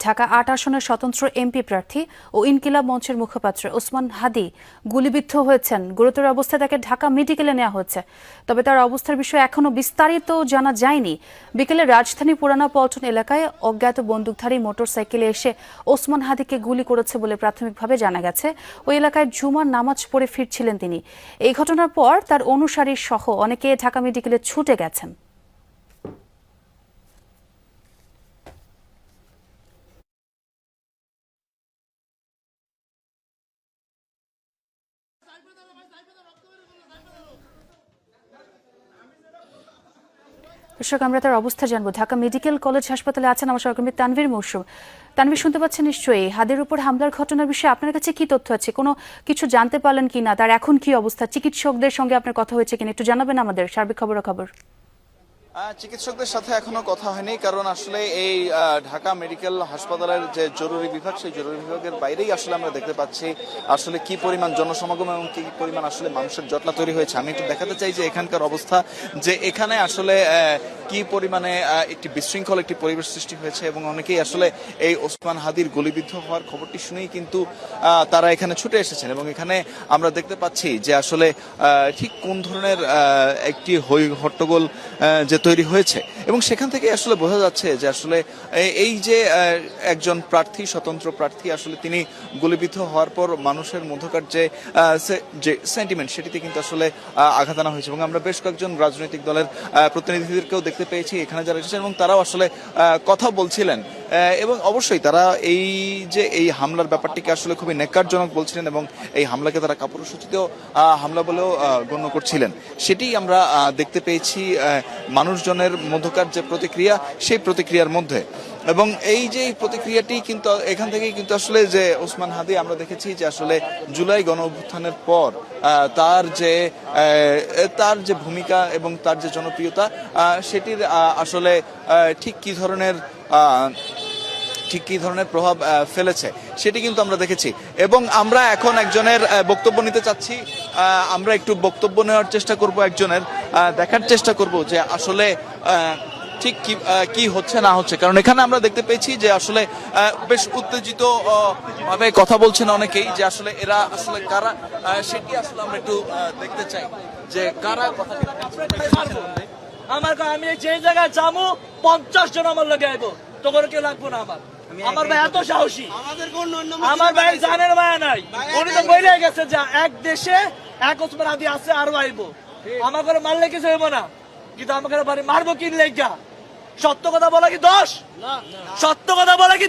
ঢাকা ৮ আসনের স্বতন্ত্র এমপি প্রার্থী ও ইনকিলাব মঞ্চের মুখপাত্র ওসমান হাদি গুলিবিদ্ধ হয়েছেন। গুরুতর অবস্থায় তাকে ঢাকা মেডিকেলে নেওয়া হয়েছে, তবে তার অবস্থার বিষয়ে এখনো বিস্তারিত জানা যায়নি। বিকেলে রাজধানী পুরানা পল্টন এলাকায় অজ্ঞাত বন্দুকধারী মোটরসাইকেলে এসে ওসমান হাদিকে গুলি করেছে বলে প্রাথমিকভাবে জানা গেছে। ওই এলাকায় জুমার নামাজ পড়ে ফিরছিলেন তিনি। এই ঘটনার পর তার অনুসারী সহ অনেকে ঢাকা মেডিকেলে ছুটে গেছেন। দর্শক, আমরা তার অবস্থা জানবো। ঢাকা মেডিকেল কলেজ হাসপাতালে আছেন আমার সহকর্মী তানভীর মৌসুম। তানভীর, শুনতে পাচ্ছেন নিশ্চয়ই? হাদের উপর হামলার ঘটনার বিষয়ে আপনার কাছে কি তথ্য আছে? কোনো কিছু জানতে পারলেন কিনা? তার এখন কি অবস্থা? চিকিৎসকদের সঙ্গে আপনার কথা হয়েছে কিনা একটু জানাবেন আমাদের, সার্বিক খবরাখবর। চিকিৎসকদের সাথে এখনো কথা হয়নি, কারণ আসলে এই ঢাকা মেডিকেল হাসপাতালের যে জরুরি বিভাগ, সেই জরুরি বিভাগের বাইরেই আসলে আমরা দেখতে পাচ্ছি আসলে কি পরিমাণ জনসমাগম এবং কি পরিমাণ আসলে মানুষের জটলা তৈরি হয়েছে। আমি একটু দেখাতে চাই যে এখানকার অবস্থা, যে এখানে আসলে কি পরিমাণে একটি বিশৃঙ্খল একটি পরিবেশ সৃষ্টি হয়েছে এবং অনেকেই আসলে এই ওসমান হাদির গুলিবিদ্ধ হওয়ার খবরটি শুনেই কিন্তু তারা এখানে ছুটে এসেছেন। এবং এখানে আমরা দেখতে পাচ্ছি যে আসলে ঠিক কোন ধরনের একটি হই হট্টগোল যে তৈরি হয়েছে, এবং সেখান থেকে আসলে বোঝা যাচ্ছে যে আসলে এই যে একজন প্রার্থী, স্বতন্ত্র প্রার্থী, আসলে তিনি গুলিবিদ্ধ হওয়ার পর মানুষের মধ্যকার যে সেন্টিমেন্ট, সেটিতে কিন্তু আসলে আঘাত আনা হয়েছে। এবং আমরা বেশ কয়েকজন রাজনৈতিক দলের প্রতিনিধিদেরকেও দেখতে পেয়েছি এখানে যারা এসেছেন, এবং তারাও আসলে কথা বলছিলেন। এবং অবশ্যই তারা এই যে এই হামলার ব্যাপারটিকে আসলে খুবই ন্যাক্কারজনক বলছিলেন, এবং এই হামলাকে তারা কাপুরুষোচিত হামলা বলেও গণ্য করছিলেন। সেটি আমরা দেখতে পেয়েছি মানুষজনের মধ্যকার যে প্রতিক্রিয়া, সেই প্রতিক্রিয়ার মধ্যে। এবং এই যে প্রতিক্রিয়াটি কিন্তু এখান থেকেই কিন্তু আসলে যে ওসমান হাদি, আমরা দেখেছি যে আসলে জুলাই গণ অভ্যুত্থানের পর তার যে ভূমিকা এবং তার যে জনপ্রিয়তা, সেটির আসলে ঠিক কি ধরনের প্রভাব ফেলেছে সেটি কিন্তু আমরা দেখেছি। এবং আমরা এখন একজনের বক্তব্য নিতে চাচ্ছি। আমরা একটু বক্তব্য নেওয়ার চেষ্টা করব, একজনের দেখার চেষ্টা করব যে আসলে ঠিক কি হচ্ছে না হচ্ছে। কারণ এখানে আমরা দেখতে পেয়েছি যে আসলে বেশ উত্তেজিত ভাবে কথা বলছেন অনেকেই, যে আসলে এরা আসলে কারা, সেটি আসলে আমরা একটু দেখতে চাই যে কারা কথা। আমি যে জায়গায় যাবো 50 জন আমার লগে আইবো, তোর কেউ লাগবো না। আমার ভাই এত সাহসী, আমার ভাই জানের মায়া নাই। উনি তো বলে গেছে যে এক দেশে এক ওসমান হাদি আছে, আরো আইবো। আমার ঘরে মারলে কিছু হইব না, কিন্তু আমার ঘরে বাড়ি মারবো কি লেগা? সত্য কথা বলা কি দোষ? সত্য কথা বলা কি